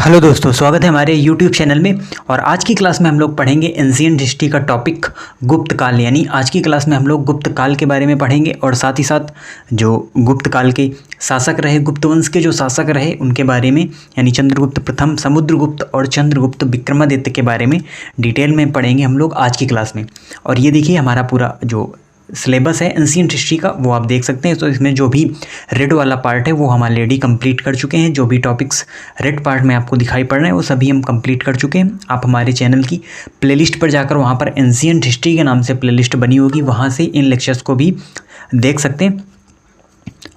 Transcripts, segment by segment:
Hello दोस्तों, स्वागत है हमारे यूट्यूब चैनल में। और आज की क्लास में हम लोग पढ़ेंगे एंशिएंट हिस्ट्री का टॉपिक गुप्त काल। यानी आज की क्लास में हम लोग गुप्त काल के बारे में पढ़ेंगे और साथ ही साथ जो गुप्त काल के शासक रहे, गुप्त वंश के जो शासक रहे उनके बारे में, यानी चंद्रगुप्त प्रथम, समुद्रगुप्त और चंद्रगुप्त विक्रमादित्य के बारे में डिटेल में पढ़ेंगे हम लोग आज की क्लास में। और ये देखिए हमारा पूरा जो सिलेबस है एंशिएंट हिस्ट्री का वो आप देख सकते हैं। तो इसमें जो भी रेड वाला पार्ट है वो हम ऑलरेडी कंप्लीट कर चुके हैं। जो भी टॉपिक्स रेड पार्ट में आपको दिखाई पड़ रहे हैं वो सभी हम कंप्लीट कर चुके हैं। आप हमारे चैनल की प्लेलिस्ट पर जाकर वहाँ पर एंशिएंट हिस्ट्री के नाम से प्लेलिस्ट बनी होगी, वहाँ से इन लेक्चर्स को भी देख सकते हैं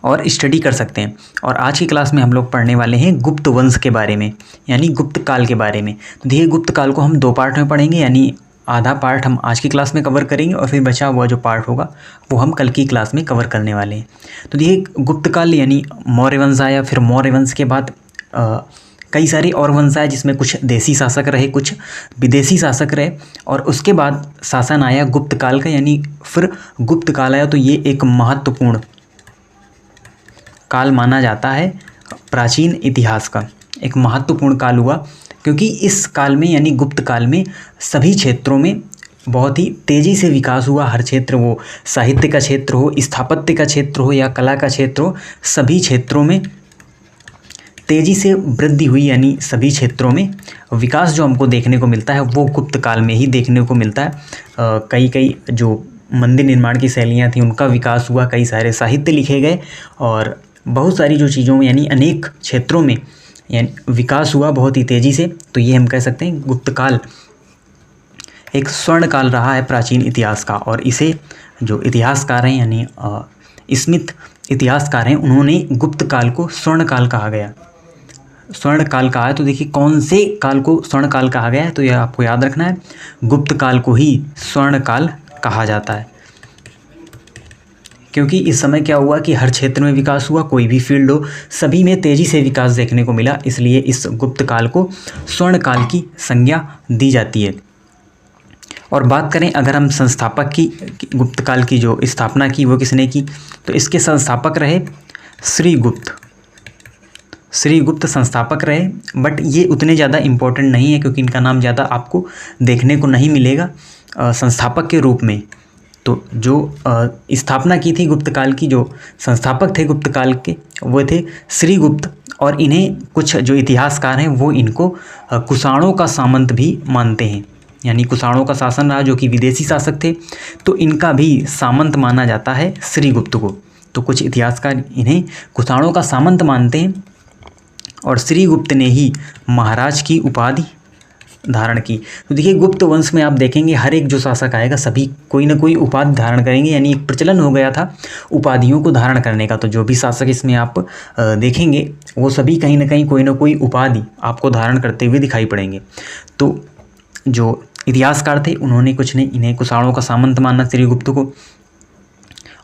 और स्टडी कर सकते हैं। और आज की क्लास में हम लोग पढ़ने वाले हैं गुप्त वंश के बारे में, यानी गुप्त काल के बारे में। तो देखिए गुप्त काल को हम 2 पार्ट में पढ़ेंगे, यानी आधा पार्ट हम आज की क्लास में कवर करेंगे और फिर बचा हुआ जो पार्ट होगा वो हम कल की क्लास में कवर करने वाले हैं। तो देखिए गुप्त काल यानी मौर्य वंश आया, फिर मौर्य वंश के बाद कई सारे और वंश आए जिसमें कुछ देसी शासक रहे, कुछ विदेशी शासक रहे, और उसके बाद शासन आया गुप्त काल का, यानी फिर गुप्त काल आया। तो ये एक महत्वपूर्ण काल माना जाता है प्राचीन इतिहास का, एक महत्वपूर्ण काल हुआ, क्योंकि इस काल में यानी गुप्त काल में सभी क्षेत्रों में बहुत ही तेज़ी से विकास हुआ। हर क्षेत्र, वो साहित्य का क्षेत्र हो, स्थापत्य का क्षेत्र हो या कला का क्षेत्र हो, सभी क्षेत्रों में तेज़ी से वृद्धि हुई। यानी सभी क्षेत्रों में विकास जो हमको देखने को मिलता है वो गुप्त काल में ही देखने को मिलता है। कई जो मंदिर निर्माण की शैलियाँ थी उनका विकास हुआ, कई सारे साहित्य लिखे गए और बहुत सारी जो चीज़ों में यानी अनेक क्षेत्रों में यानी विकास हुआ बहुत ही तेज़ी से। तो ये हम कह सकते हैं गुप्त काल एक स्वर्ण काल रहा है प्राचीन इतिहास का। और इसे जो इतिहासकार हैं यानी स्मिथ इतिहासकार हैं, उन्होंने गुप्त काल को स्वर्ण काल कहा गया, स्वर्ण काल कहा है। तो देखिए कौन से काल को स्वर्ण काल कहा गया है, तो यह आपको याद रखना है, गुप्त काल को ही स्वर्ण काल कहा जाता है। क्योंकि इस समय क्या हुआ कि हर क्षेत्र में विकास हुआ, कोई भी फील्ड हो सभी में तेज़ी से विकास देखने को मिला, इसलिए इस गुप्त काल को स्वर्ण काल की संज्ञा दी जाती है। और बात करें अगर हम संस्थापक की, गुप्त काल की जो स्थापना की वो किसने की, तो इसके संस्थापक रहे श्रीगुप्त। श्रीगुप्त संस्थापक रहे, बट ये उतने ज़्यादा इम्पोर्टेंट नहीं है क्योंकि इनका नाम ज़्यादा आपको देखने को नहीं मिलेगा संस्थापक के रूप में। तो जो स्थापना की थी गुप्त काल की, जो संस्थापक थे गुप्त काल के वो थे श्रीगुप्त। और इन्हें कुछ जो इतिहासकार हैं वो इनको कुषाणों का सामंत भी मानते हैं, यानी कुषाणों का शासन रहा जो कि विदेशी शासक थे, तो इनका भी सामंत माना जाता है श्रीगुप्त को। तो कुछ इतिहासकार इन्हें कुषाणों का सामंत मानते हैं और श्रीगुप्त ने ही महाराज की उपाधि धारण की। तो देखिए गुप्त वंश में आप देखेंगे हर एक जो शासक आएगा सभी कोई ना कोई उपाधि धारण करेंगे, यानी एक प्रचलन हो गया था उपाधियों को धारण करने का। तो जो भी शासक इसमें आप देखेंगे वो सभी कहीं ना कहीं कोई ना कोई उपाधि आपको धारण करते हुए दिखाई पड़ेंगे। तो जो इतिहासकार थे उन्होंने कुछ ने इन्हें कुषाणों का सामंत माना श्रीगुप्त को,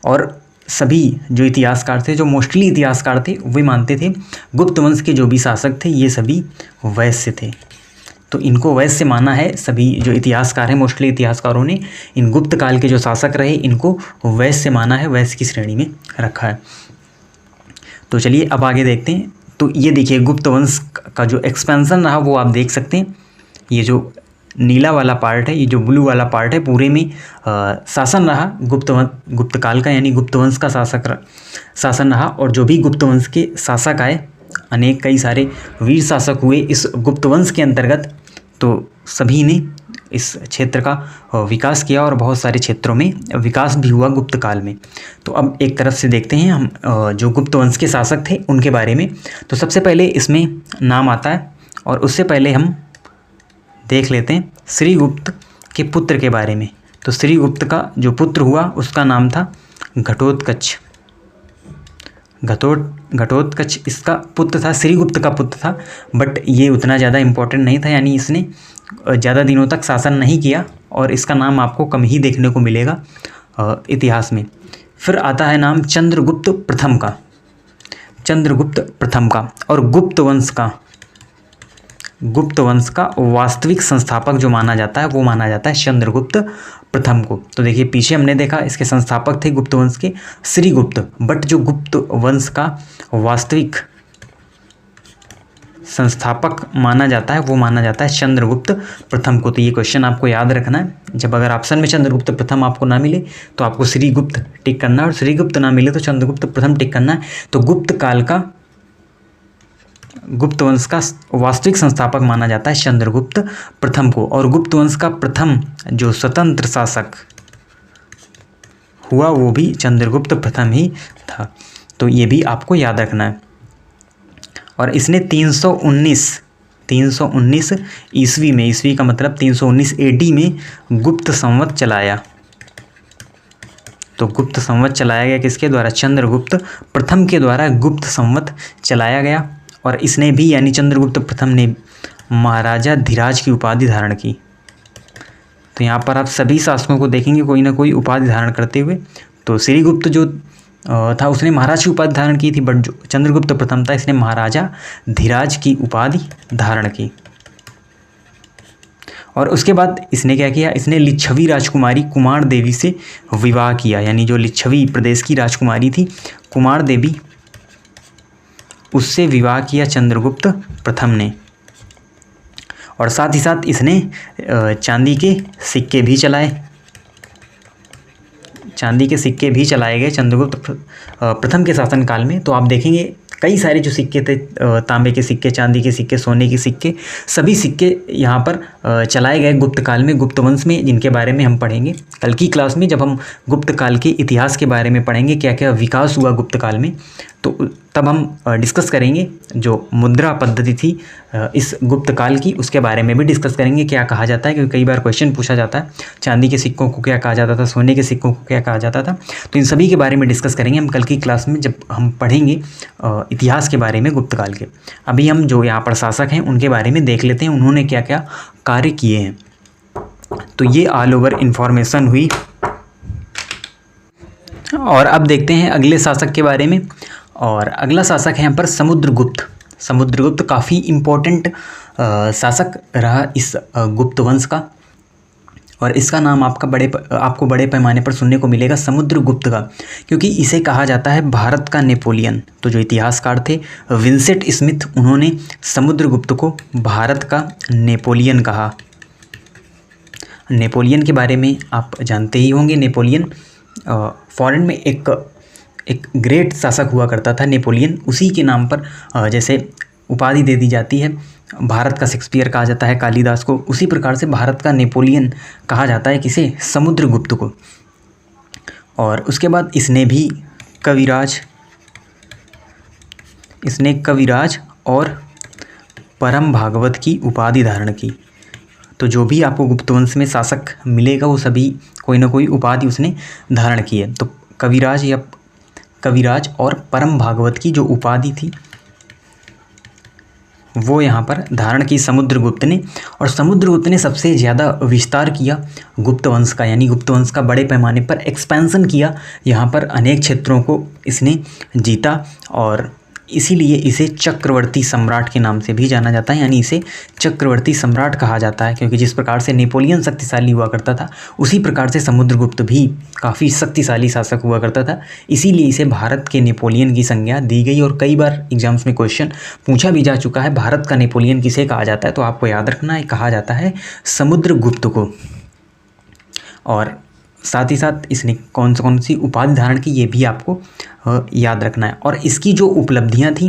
और सभी जो इतिहासकार थे, जो मोस्टली इतिहासकार थे, वे मानते थे गुप्त वंश के जो भी शासक थे ये सभी वैश्य थे। तो इनको वैश्य माना है। सभी जो इतिहासकार हैं, मोस्टली इतिहासकारों ने इन गुप्त काल के जो शासक रहे इनको वैश्य माना है, वैश्य की श्रेणी में रखा है। तो चलिए अब आगे देखते हैं। तो ये देखिए गुप्त वंश का जो एक्सपेंशन रहा वो आप देख सकते हैं। ये जो नीला वाला पार्ट है, ये जो ब्लू वाला पार्ट है, पूरे में शासन रहा गुप्त काल का, यानी गुप्त वंश का शासन रहा। और जो भी गुप्त वंश के शासक आए, अनेक कई सारे वीर शासक हुए इस गुप्त वंश के अंतर्गत, तो सभी ने इस क्षेत्र का विकास किया और बहुत सारे क्षेत्रों में विकास भी हुआ गुप्त काल में। तो अब एक तरफ से देखते हैं हम जो गुप्त वंश के शासक थे उनके बारे में। तो सबसे पहले इसमें नाम आता है, और उससे पहले हम देख लेते हैं श्रीगुप्त के पुत्र के बारे में। तो श्रीगुप्त का जो पुत्र हुआ उसका नाम था घटोत्कच। घटोत्कच इसका पुत्र था, श्रीगुप्त का पुत्र था, बट ये उतना ज़्यादा इम्पोर्टेंट नहीं था, यानी इसने ज़्यादा दिनों तक शासन नहीं किया और इसका नाम आपको कम ही देखने को मिलेगा इतिहास में। फिर आता है नाम चंद्रगुप्त प्रथम का, चंद्रगुप्त प्रथम का। और गुप्त वंश का वास्तविक संस्थापक जो माना जाता है वो माना जाता है चंद्रगुप्त प्रथम को। तो देखिए पीछे हमने देखा इसके संस्थापक थे गुप्त वंश के श्रीगुप्त, बट जो गुप्त वंश का वास्तविक संस्थापक माना जाता है वो माना जाता है चंद्रगुप्त प्रथम को। तो ये क्वेश्चन आपको याद रखना है, जब अगर ऑप्शन में चंद्रगुप्त प्रथम आपको ना मिले तो आपको श्रीगुप्त टिक करना है, और श्रीगुप्त ना मिले तो चंद्रगुप्त प्रथम टिक करना है। तो गुप्त काल का, गुप्त वंश का वास्तविक संस्थापक माना जाता है चंद्रगुप्त प्रथम को, और गुप्त वंश का प्रथम जो स्वतंत्र शासक हुआ वो भी चंद्रगुप्त प्रथम ही था। तो ये भी आपको याद रखना है। और इसने 319 ईस्वी में, ईस्वी का मतलब 319 AD में गुप्त संवत चलाया। तो गुप्त संवत चलाया गया किसके द्वारा? चंद्रगुप्त प्रथम के द्वारा गुप्त संवत चलाया गया। और इसने भी, यानी चंद्रगुप्त प्रथम ने महाराजा धीराज की उपाधि धारण की। तो यहाँ पर आप सभी शासकों को देखेंगे कोई ना कोई उपाधि धारण करते हुए। तो श्रीगुप्त जो था उसने महाराज की उपाधि धारण की थी, बट जो चंद्रगुप्त प्रथम था इसने महाराजा धीराज की उपाधि धारण की। और उसके बाद इसने क्या किया? इसने लिच्छवी राजकुमारी कुमार देवी से विवाह किया, यानी जो लिच्छवी प्रदेश की राजकुमारी थी कुमार देवी, उससे विवाह किया चंद्रगुप्त प्रथम ने। और साथ ही साथ इसने चांदी के सिक्के भी चलाए, चांदी के सिक्के भी चलाए गए चंद्रगुप्त प्रथम के शासनकाल में। तो आप देखेंगे कई सारे जो सिक्के थे, तांबे के सिक्के, चांदी के सिक्के, सोने के सिक्के, सभी सिक्के यहाँ पर चलाए गए गुप्त काल में, गुप्त वंश में, जिनके बारे में हम पढ़ेंगे कल की क्लास में जब हम गुप्त काल के इतिहास के बारे में पढ़ेंगे, क्या क्या विकास हुआ गुप्त काल में। तो तब हम डिस्कस करेंगे जो मुद्रा पद्धति थी इस गुप्त काल की, उसके बारे में भी डिस्कस करेंगे क्या कहा जाता है, क्योंकि कई बार क्वेश्चन पूछा जाता है चांदी के सिक्कों को क्या कहा जाता था, सोने के सिक्कों को क्या कहा जाता था। तो इन सभी के बारे में डिस्कस करेंगे हम कल की क्लास में जब हम पढ़ेंगे इतिहास के बारे में गुप्त काल के। अभी हम जो यहाँ पर शासक हैं उनके बारे में देख लेते हैं, उन्होंने क्या क्या कार्य किए हैं। तो ये ऑल ओवर इन्फॉर्मेशन हुई। और अब देखते हैं अगले शासक के बारे में। और अगला शासक है यहाँ पर समुद्रगुप्त। समुद्रगुप्त काफ़ी इम्पोर्टेंट शासक रहा इस गुप्त वंश का, और इसका नाम आपको बड़े पैमाने पर सुनने को मिलेगा समुद्रगुप्त का, क्योंकि इसे कहा जाता है भारत का नेपोलियन। तो जो इतिहासकार थे विंसेंट स्मिथ, उन्होंने समुद्रगुप्त को भारत का नेपोलियन कहा। नेपोलियन के बारे में आप जानते ही होंगे। नेपोलियन फॉरेन में एक ग्रेट शासक हुआ करता था नेपोलियन, उसी के नाम पर जैसे उपाधि दे दी जाती है, भारत का शेक्सपियर कहा जाता है कालिदास को, उसी प्रकार से भारत का नेपोलियन कहा जाता है किसे? समुद्रगुप्त को। और उसके बाद इसने कविराज और परम भागवत की उपाधि धारण की। तो जो भी आपको गुप्त वंश में शासक मिलेगा वो सभी कोई ना कोई उपाधि उसने धारण की है। तो कविराज और परम भागवत की जो उपाधि थी वो यहाँ पर धारण की समुद्रगुप्त ने। और समुद्रगुप्त ने सबसे ज़्यादा विस्तार किया गुप्त वंश का, यानी गुप्त वंश का बड़े पैमाने पर एक्सपेंशन किया। यहाँ पर अनेक क्षेत्रों को इसने जीता, और इसीलिए इसे चक्रवर्ती सम्राट के नाम से भी जाना जाता है, यानी इसे चक्रवर्ती सम्राट कहा जाता है, क्योंकि जिस प्रकार से नेपोलियन शक्तिशाली हुआ करता था उसी प्रकार से समुद्रगुप्त भी काफ़ी शक्तिशाली शासक हुआ करता था। इसीलिए इसे भारत के नेपोलियन की संज्ञा दी गई। और कई बार एग्जाम्स में क्वेश्चन पूछा भी जा चुका है भारत का नेपोलियन किसे कहा जाता है, तो आपको याद रखना है कहा जाता है समुद्रगुप्त को। और साथ ही साथ इसने कौन सी उपाधि धारण की ये भी आपको याद रखना है। और इसकी जो उपलब्धियां थी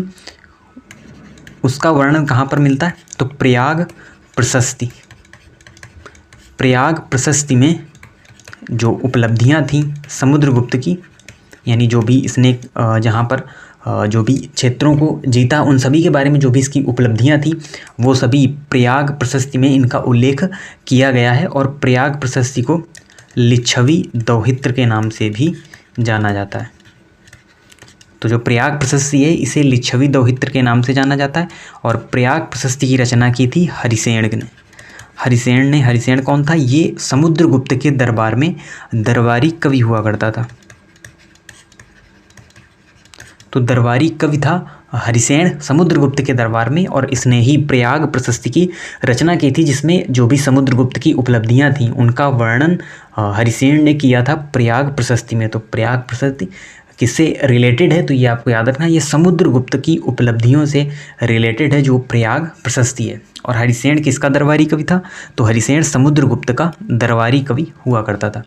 उसका वर्णन कहाँ पर मिलता है? तो प्रयाग प्रशस्ति में जो उपलब्धियां थी समुद्रगुप्त की, यानी जो भी इसने जहाँ पर जो भी क्षेत्रों को जीता उन सभी के बारे में जो भी इसकी उपलब्धियां थी वो सभी प्रयाग प्रशस्ति में इनका उल्लेख किया गया है। और प्रयाग प्रशस्ति को लिच्छवी दौहित्र के नाम से भी जाना जाता है। तो जो प्रयाग प्रशस्ति है इसे लिच्छवी दौहित्र के नाम से जाना जाता है। और प्रयाग प्रशस्ति की रचना की थी हरिसेन ने। हरिसेन कौन था? ये समुद्रगुप्त के दरबार में दरबारी कवि हुआ करता था। तो दरबारी कवि था हरिसेन समुद्रगुप्त के दरबार में, और इसने ही प्रयाग प्रशस्ति की रचना की थी, जिसमें जो भी समुद्रगुप्त की उपलब्धियां थीं उनका वर्णन हरिसेन ने किया था प्रयाग प्रशस्ति में। तो प्रयाग प्रशस्ति किससे रिलेटेड है, तो ये आपको याद रखना है, ये समुद्रगुप्त की उपलब्धियों से रिलेटेड है, जो प्रयाग प्रशस्ति है। और हरिसेन किसका दरबारी कवि था, तो हरिसेन समुद्रगुप्त का दरबारी कवि हुआ करता था।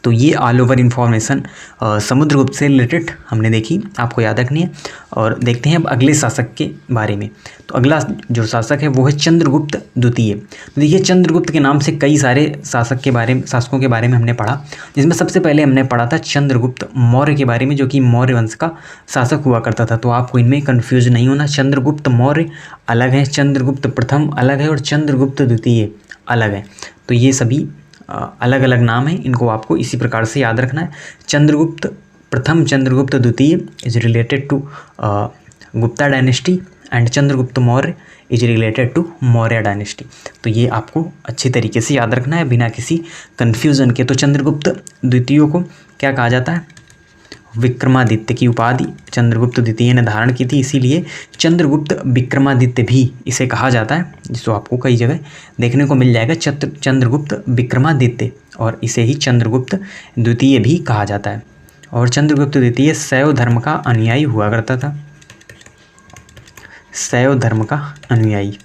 तो ये ऑल ओवर इन्फॉर्मेशन समुद्रगुप्त से रिलेटेड हमने देखी, आपको याद रखनी है। और देखते हैं अब अगले शासक के बारे में। तो अगला जो शासक है वो है चंद्रगुप्त द्वितीय। तो देखिए चंद्रगुप्त के नाम से कई सारे शासकों के बारे में हमने पढ़ा, जिसमें सबसे पहले हमने पढ़ा था चंद्रगुप्त मौर्य के बारे में, जो कि मौर्य वंश का शासक हुआ करता था। तो आपको इनमें कन्फ्यूज नहीं होना, चंद्रगुप्त मौर्य अलग है, चंद्रगुप्त प्रथम अलग है और चंद्रगुप्त द्वितीय अलग है। तो ये सभी अलग अलग नाम हैं, इनको आपको इसी प्रकार से याद रखना है। चंद्रगुप्त प्रथम, चंद्रगुप्त द्वितीय is related to Gupta dynasty and Chandragupta Maurya is related to Maurya dynasty. तो ये आपको अच्छी तरीके से याद रखना है बिना किसी कन्फ्यूज़न के। तो चंद्रगुप्त द्वितीय को क्या कहा जाता है, विक्रमादित्य की उपाधि चंद्रगुप्त द्वितीय ने धारण की थी, इसीलिए चंद्रगुप्त विक्रमादित्य भी इसे कहा जाता है, जिसको आपको कई जगह देखने को मिल जाएगा चंद्रगुप्त विक्रमादित्य, और इसे ही चंद्रगुप्त द्वितीय भी कहा जाता है। और चंद्रगुप्त द्वितीय शैव धर्म का अनुयायी हुआ करता था, शैव धर्म का अनुयायी।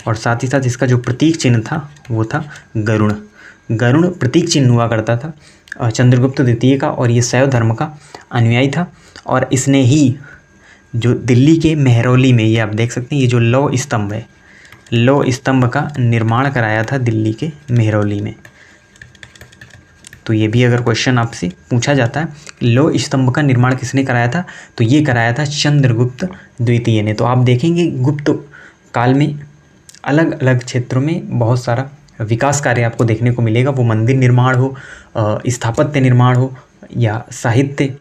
और साथ ही साथ इसका जो प्रतीक चिन्ह था वो था गरुण, गरुण प्रतीक चिन्ह हुआ करता था चंद्रगुप्त द्वितीय का, और ये शैव धर्म का अनुयायी था। और इसने ही जो दिल्ली के मेहरौली में, ये आप देख सकते हैं, ये जो लौह स्तंभ है, लौह स्तंभ का निर्माण कराया था दिल्ली के मेहरौली में। तो ये भी अगर क्वेश्चन आपसे पूछा जाता है, लौह स्तंभ का निर्माण किसने कराया था, तो ये कराया था चंद्रगुप्त द्वितीय ने। तो आप देखेंगे गुप्त काल में अलग अलग क्षेत्रों में बहुत सारा विकास कार्य आपको देखने को मिलेगा, वो मंदिर निर्माण हो, स्थापत्य निर्माण हो, या साहित्य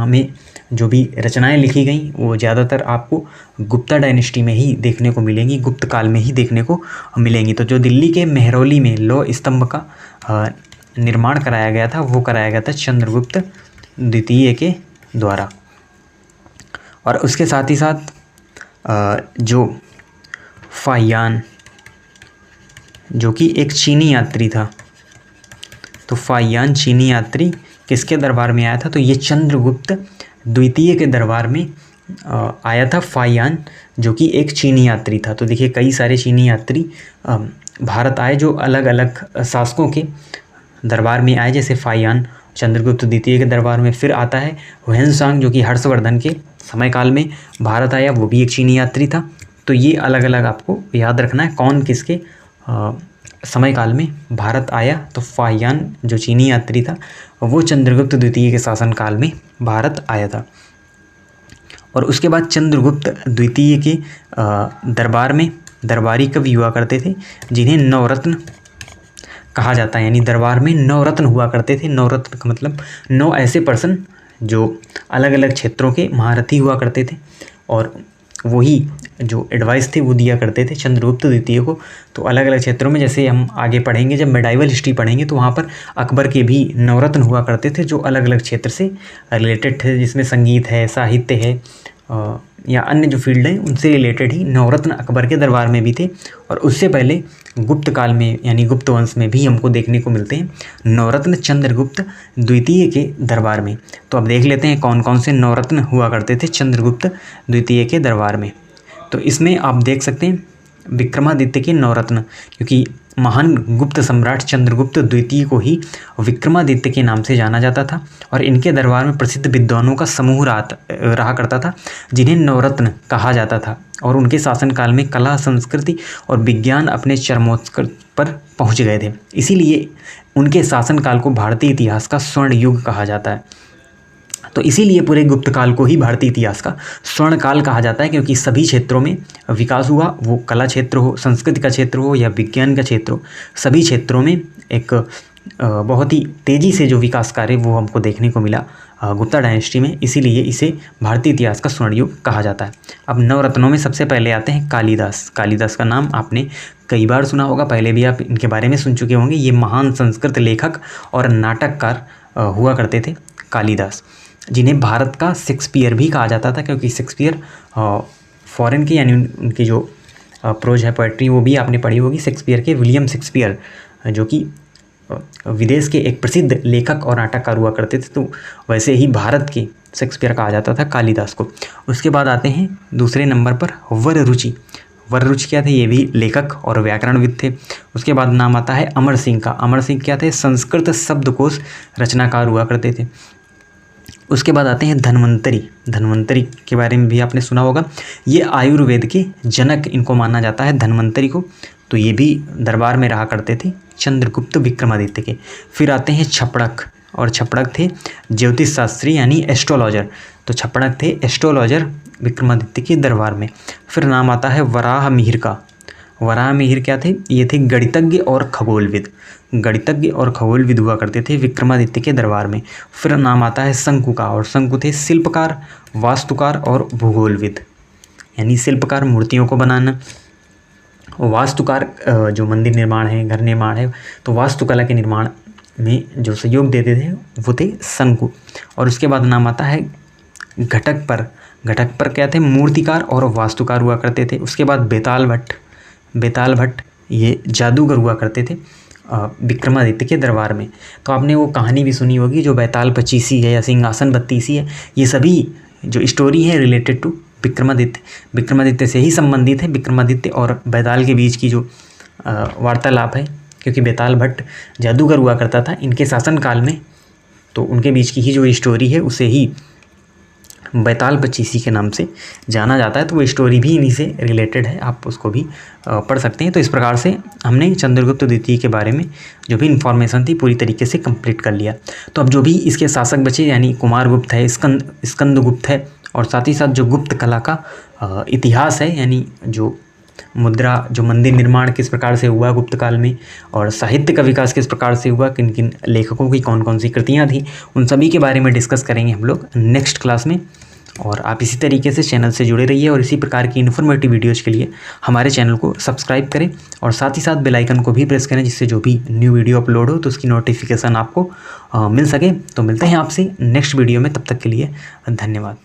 में जो भी रचनाएं लिखी गई वो ज़्यादातर आपको गुप्ता डायनेस्टी में ही देखने को मिलेंगी, गुप्त काल में ही देखने को मिलेंगी। तो जो दिल्ली के मेहरौली में लौह स्तंभ का निर्माण कराया गया था वो कराया गया था चंद्रगुप्त द्वितीय के द्वारा। और उसके साथ ही साथ जो फाहियान, जो कि एक चीनी यात्री था, तो फाहियान चीनी यात्री किसके दरबार में आया था, तो ये चंद्रगुप्त द्वितीय के दरबार में आया था फाहियान, जो कि एक चीनी यात्री था। तो देखिए कई सारे चीनी यात्री भारत आए, जो अलग अलग शासकों के दरबार में आए, जैसे फाहियान चंद्रगुप्त द्वितीय के दरबार में। फिर आता है हुएनसांग, जो कि हर्षवर्धन के समय काल में भारत आया, वो भी एक चीनी यात्री था। तो ये अलग अलग आपको याद रखना है कौन किसके समय काल में भारत आया। तो फाहियान जो चीनी यात्री था वो चंद्रगुप्त द्वितीय के शासन काल में भारत आया था। और उसके बाद चंद्रगुप्त द्वितीय के दरबार में दरबारी कवि हुआ करते थे, जिन्हें नवरत्न कहा जाता है, यानी दरबार में नवरत्न हुआ करते थे। नवरत्न का मतलब 9 ऐसे पर्सन जो अलग अलग क्षेत्रों के महारथी हुआ करते थे, और वही जो एडवाइस थे वो दिया करते थे चंद्रगुप्त द्वितीय को। तो अलग अलग क्षेत्रों में, जैसे हम आगे पढ़ेंगे जब मेडाइवल हिस्ट्री पढ़ेंगे, तो वहाँ पर अकबर के भी नवरत्न हुआ करते थे, जो अलग अलग क्षेत्र से रिलेटेड थे, जिसमें संगीत है, साहित्य है, या अन्य जो फील्ड है उनसे रिलेटेड ही नवरत्न अकबर के दरबार में भी थे। और उससे पहले गुप्त काल में यानी गुप्त वंश में भी हमको देखने को मिलते हैं नवरत्न चंद्रगुप्त द्वितीय के दरबार में। तो अब देख लेते हैं कौन कौन से नवरत्न हुआ करते थे चंद्रगुप्त द्वितीय के दरबार में। तो इसमें आप देख सकते हैं विक्रमादित्य के नवरत्न, क्योंकि महान गुप्त सम्राट चंद्रगुप्त द्वितीय को ही विक्रमादित्य के नाम से जाना जाता था, और इनके दरबार में प्रसिद्ध विद्वानों का समूह रहा करता था, जिन्हें नवरत्न कहा जाता था। और उनके शासनकाल में कला, संस्कृति और विज्ञान अपने चरमोत्कर्ष पर पहुंच गए थे, इसीलिए उनके शासनकाल को भारतीय इतिहास का स्वर्ण युग कहा जाता है। तो इसीलिए पूरे गुप्त काल को ही भारतीय इतिहास का स्वर्ण काल कहा जाता है, क्योंकि सभी क्षेत्रों में विकास हुआ, वो कला क्षेत्र हो, संस्कृति का क्षेत्र हो या विज्ञान का क्षेत्र हो, सभी क्षेत्रों में एक बहुत ही तेज़ी से जो विकास कार्य वो हमको देखने को मिला गुप्ता डायनेस्टी में, इसीलिए इसे भारतीय इतिहास का स्वर्ण युग कहा जाता है। अब नवरत्नों में सबसे पहले आते हैं कालिदास। कालिदास का नाम आपने कई बार सुना होगा, पहले भी आप इनके बारे में सुन चुके होंगे। ये महान संस्कृत लेखक और नाटककार हुआ करते थे कालिदास, जिन्हें भारत का शेक्सपियर भी कहा जाता था, क्योंकि शेक्सपियर फॉरेन के यानी उनकी जो प्रोज है पोएट्री वो भी आपने पढ़ी होगी शेक्सपियर के, विलियम शेक्सपियर जो कि विदेश के एक प्रसिद्ध लेखक और नाटककार हुआ करते थे, तो वैसे ही भारत के शेक्सपियर कहा जाता था कालिदास को। उसके बाद आते हैं दूसरे नंबर पर वररुचि। वररुचि क्या थे? ये भी लेखक और व्याकरणविद थे। उसके बाद नाम आता है अमर सिंह का। अमर सिंह क्या थे? संस्कृत शब्दकोश रचनाकार हुआ करते थे। उसके बाद आते हैं धन्वंतरी। धन्वंतरी के बारे में भी आपने सुना होगा। ये आयुर्वेद के जनक इनको माना जाता है, धन्वंतरी को। तो ये भी दरबार में रहा करते थे चंद्रगुप्त विक्रमादित्य के। फिर आते हैं छपड़क, और छपड़क थे ज्योतिष शास्त्री यानी एस्ट्रोलॉजर। तो छपड़क थे एस्ट्रोलॉजर विक्रमादित्य के दरबार में। फिर नाम आता है वराह मिहिर का। वराह मिहिर क्या थे? ये थे गणितज्ञ और खगोलविद। गणितज्ञ और खगोलविद हुआ करते थे विक्रमादित्य के दरबार में। फिर नाम आता है शंकु का, और शंकु थे शिल्पकार, वास्तुकार और भूगोलविद, यानी शिल्पकार मूर्तियों को बनाना, वास्तुकार जो मंदिर निर्माण है, घर निर्माण है, तो वास्तुकला के निर्माण में जो सहयोग देते थे वो थे शंकु। और उसके बाद नाम आता है घटकपर। घटकपर क्या थे? मूर्तिकार और वास्तुकार हुआ करते थे। उसके बाद बेताल भट्ट। बेताल भट्ट ये जादूगर हुआ करते थे विक्रमादित्य के दरबार में। तो आपने वो कहानी भी सुनी होगी जो बैताल पचीसी है या सिंहासन बत्तीसी है। ये सभी जो स्टोरी है रिलेटेड टू विक्रमादित्य, विक्रमादित्य से ही संबंधित है। विक्रमादित्य और बैताल के बीच की जो वार्तालाप है, क्योंकि बेताल भट्ट जादूगर हुआ करता था इनके शासनकाल में, तो उनके बीच की ही जो स्टोरी है उसे ही बैताल पचीसी के नाम से जाना जाता है। तो वो स्टोरी भी इन्हीं से रिलेटेड है, आप उसको भी पढ़ सकते हैं। तो इस प्रकार से हमने चंद्रगुप्त द्वितीय के बारे में जो भी इन्फॉर्मेशन थी पूरी तरीके से कंप्लीट कर लिया। तो अब जो भी इसके शासक बचे, यानी कुमारगुप्त है, स्कंदगुप्त है, और साथ ही साथ जो गुप्त कला का इतिहास है, यानी जो मुद्रा, जो मंदिर निर्माण किस प्रकार से हुआ गुप्त काल में, और साहित्य का विकास किस प्रकार से हुआ, किन किन लेखकों की कौन कौन सी कृतियाँ थी, उन सभी के बारे में डिस्कस करेंगे हम लोग नेक्स्ट क्लास में। और आप इसी तरीके से चैनल से जुड़े रहिए और इसी प्रकार की इन्फॉर्मेटिव वीडियोज़ के लिए हमारे चैनल को सब्सक्राइब करें, और साथ ही साथ बेल आइकन को भी प्रेस करें, जिससे जो भी न्यू वीडियो अपलोड हो तो उसकी नोटिफिकेशन आपको मिल सके। तो मिलते हैं आपसे नेक्स्ट वीडियो में, तब तक के लिए धन्यवाद।